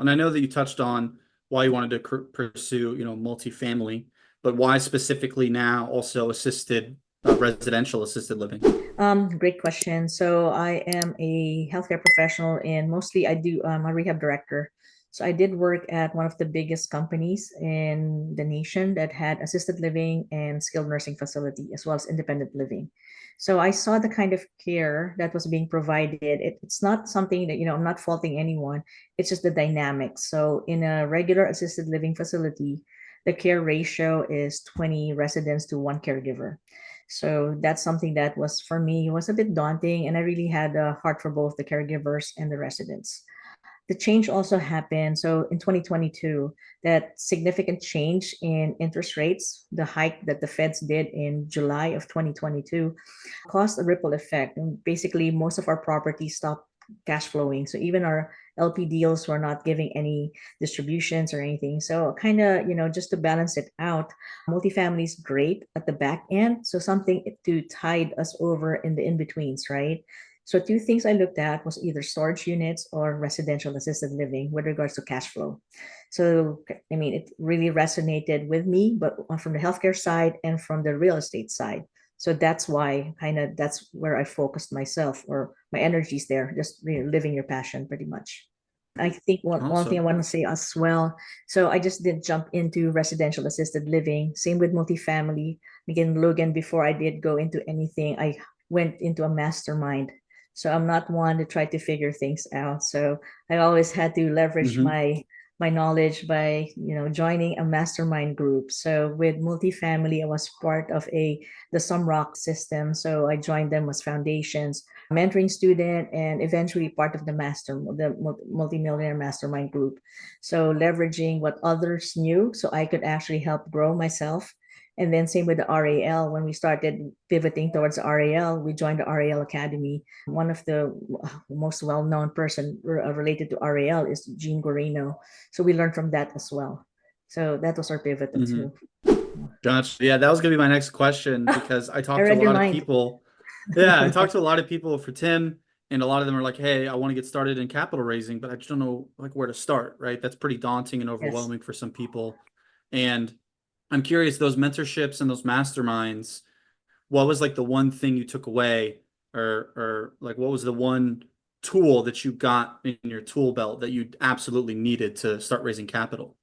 And I know that you touched on why you wanted to pursue, multifamily, but why specifically now also residential assisted living? Great question. So I am a healthcare professional and mostly I do a rehab director. So I did work at one of the biggest companies in the nation that had assisted living and skilled nursing facility as well as independent living. So I saw the kind of care that was being provided. It's not something that, I'm not faulting anyone. It's just the dynamics. So in a regular assisted living facility, the care ratio is 20 residents to one caregiver. So that's something that was for me was a bit daunting, and I really had a heart for both the caregivers and the residents. The change also happened. So in 2022, that significant change in interest rates, the hike that the Feds did in July of 2022, caused a ripple effect. And basically, most of our properties stopped cash flowing. So even our LP deals were not giving any distributions or anything. So kind of, just to balance it out, multifamily is great at the back end. So something to tide us over in the in-betweens, right? So two things I looked at was either storage units or residential assisted living with regards to cash flow. So I mean, it really resonated with me, but from the healthcare side and from the real estate side. So that's why that's where I focused myself or my energies there, just living your passion pretty much. I think one thing I Awesome. want to say as well. So I just did jump into residential assisted living. Same with multifamily. Again, Logan, before I did go into anything, I went into a mastermind. So I'm not one to try to figure things out. So I always had to leverage Hmm. my knowledge by joining a mastermind group. So with multifamily, I was part of the Sumrock system. So I joined them as foundations, mentoring student, and eventually part of the multimillionaire mastermind group. So leveraging what others knew, so I could actually help grow myself. And then same with the RAL. When we started pivoting towards RAL, we joined the RAL Academy. One of the most well-known person related to RAL is Gene Gorino. So we learned from that as well. So that was our pivot Hmm. too. Gotcha. Yeah, that was gonna be my next question because I I talked to a read your lot of mind. people. Yeah, I talked to a lot of people for Tim, and a lot of them are like, "Hey, I want to get started in capital raising, but I just don't know like where to start." Right? That's pretty daunting and Yes. overwhelming for some people. And I'm curious, those mentorships and those masterminds, what was like the one thing you took away, or like what was the one tool that you got in your tool belt that you absolutely needed to start raising capital?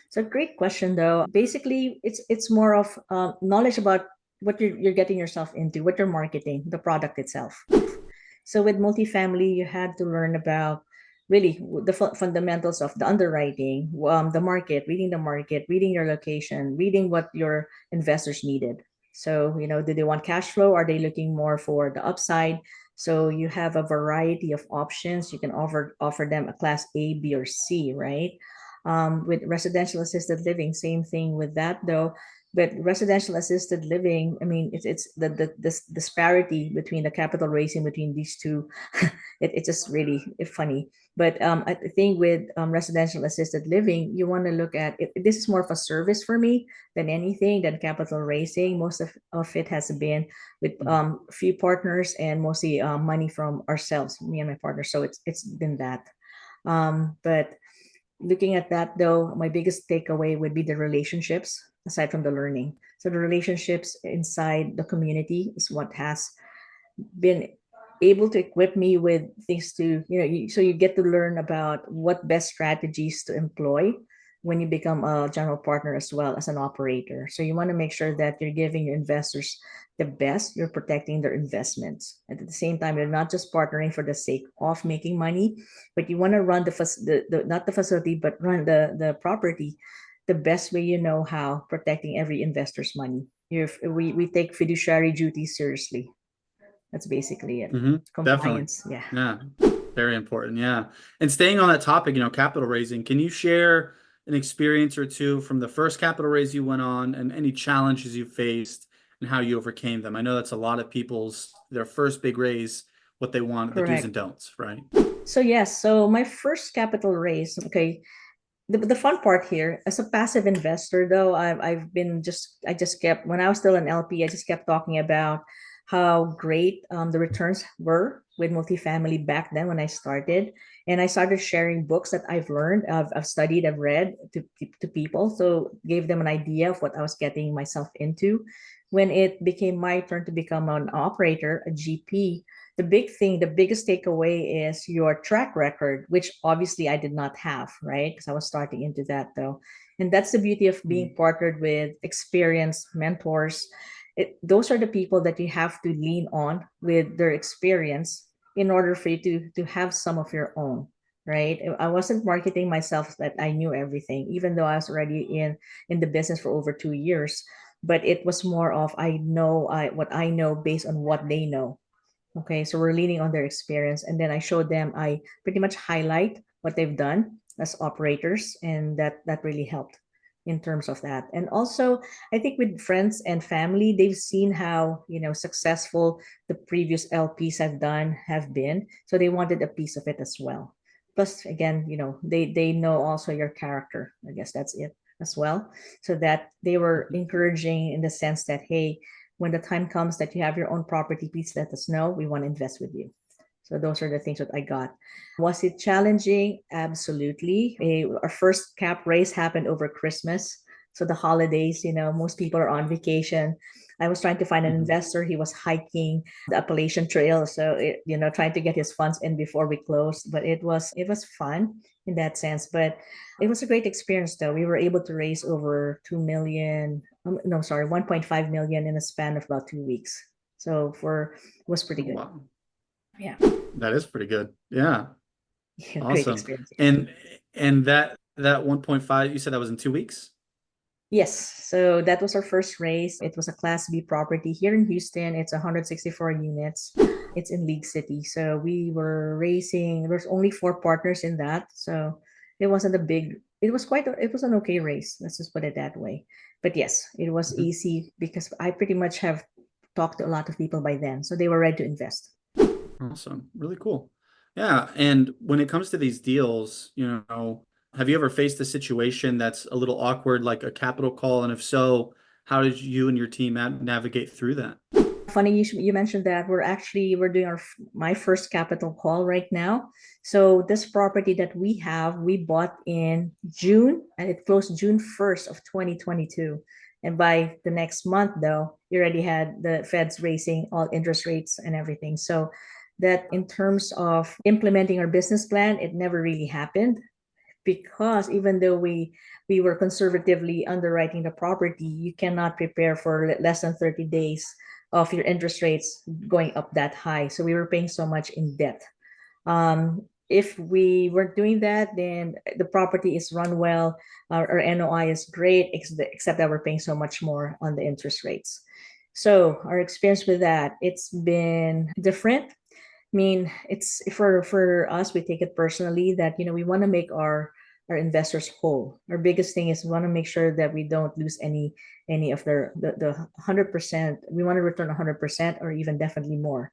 So great question though. Basically, it's more of knowledge about what you're getting yourself into, what you're marketing, the product itself. So with multifamily, you had to learn about really the fundamentals of the underwriting, the market, reading your location, reading what your investors needed. So, do they want cash flow? Are they looking more for the upside? So you have a variety of options. You can offer them a class A, B, or C, right? With residential assisted living, same thing with that though. But residential assisted living, I mean, it's the this disparity between the capital raising between these two, it's just really funny. But I think with residential assisted living, you want to look at it. This is more of a service for me than anything than capital raising. Most of it has been with a few partners and mostly money from ourselves, me and my partner. So it's been that. But looking at that though, my biggest takeaway would be the relationships aside from the learning. So the relationships inside the community is what has been able to equip me with things to so you get to learn about what best strategies to employ when you become a general partner as well as an operator. So you want to make sure that you're giving your investors the best, you're protecting their investments, and at the same time you're not just partnering for the sake of making money, but you want to run the not the facility but run the property the best way you know how, protecting every investor's money. We take fiduciary duties seriously. That's basically it. Hmm. Definitely. Compliance. Yeah. Yeah. Very important. Yeah. And staying on that topic, capital raising, can you share an experience or two from the first capital raise you went on and any challenges you faced and how you overcame them? I know that's a lot of people's their first big raise, what they want, the do's and Correct. don'ts, right? So yes, so my first capital raise, okay. The fun part here, as a passive investor though, I just kept when I was still an LP, I just kept talking about how great the returns were with multifamily back then when I started. And I started sharing books that I've learned, I've studied, I've read to people. So gave them an idea of what I was getting myself into. When it became my turn to become an operator, a GP, the big thing, the biggest takeaway is your track record, which obviously I did not have, right? Because I was starting into that though. And that's the beauty of being partnered with experienced mentors. Those are the people that you have to lean on with their experience in order for you to have some of your own, right? I wasn't marketing myself that I knew everything, even though I was already in the business for over 2 years. But it was more of what I know based on what they know. Okay, so we're leaning on their experience, and then I showed them. I pretty much highlight what they've done as operators, and that really helped in terms of that. And also, I think with friends and family, they've seen how successful the previous LPs have been, so they wanted a piece of it as well. Plus, again, they know also your character. I guess that's it as well, so that they were encouraging in the sense that, hey, when the time comes that you have your own property, please let us know. We want to invest with you. So those are the things that I got. Was it challenging? Absolutely. Our first cap raise happened over Christmas. So the holidays, most people are on vacation. I was trying to find an investor. He was hiking the Appalachian Trail, so trying to get his funds in before we closed. But it was fun in that sense. But it was a great experience, though. We were able to raise over 2 million. No, sorry, 1.5 million in a span of about 2 weeks. So it was pretty good. Wow. Yeah. That is pretty good. Yeah. Great Awesome. experience. And that 1.5, you said that was in 2 weeks? Yes, so that was our first raise. It was a Class B property here in Houston. It's 164 units. It's in League City. So we were raising, there's only 4 partners in that. So it wasn't a big, it was an okay raise. Let's just put it that way. But yes, it was Mhm. easy because I pretty much have talked to a lot of people by then. So they were ready to invest. Awesome. Really cool. Yeah. And when it comes to these deals, have you ever faced a situation that's a little awkward, like a capital call? And if so, how did you and your team navigate through that? Funny you mentioned that we're doing my first capital call right now. So this property that we bought in June, and it closed June 1st of 2022. And by the next month though, you already had the feds raising all interest rates and everything. So that in terms of implementing our business plan, it never really happened, because even though we were conservatively underwriting the property, you cannot prepare for less than 30 days of your interest rates going up that high. So we were paying so much in debt. If we weren't doing that, then the property is run well, our NOI is great, except that we're paying so much more on the interest rates. So our experience with that, it's been different. I mean, it's for us, we take it personally that we want to make our investors whole. Our biggest thing is we want to make sure that we don't lose any of the 100%. We want to return 100% or even definitely more.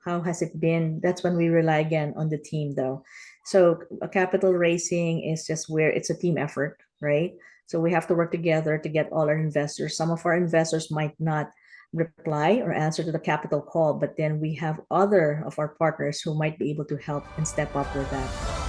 How has it been? That's when we rely again on the team, though. So a capital raising is just where it's a team effort, right? So we have to work together to get all our investors. Some of our investors might not reply or answer to the capital call, but then we have other of our partners who might be able to help and step up with that.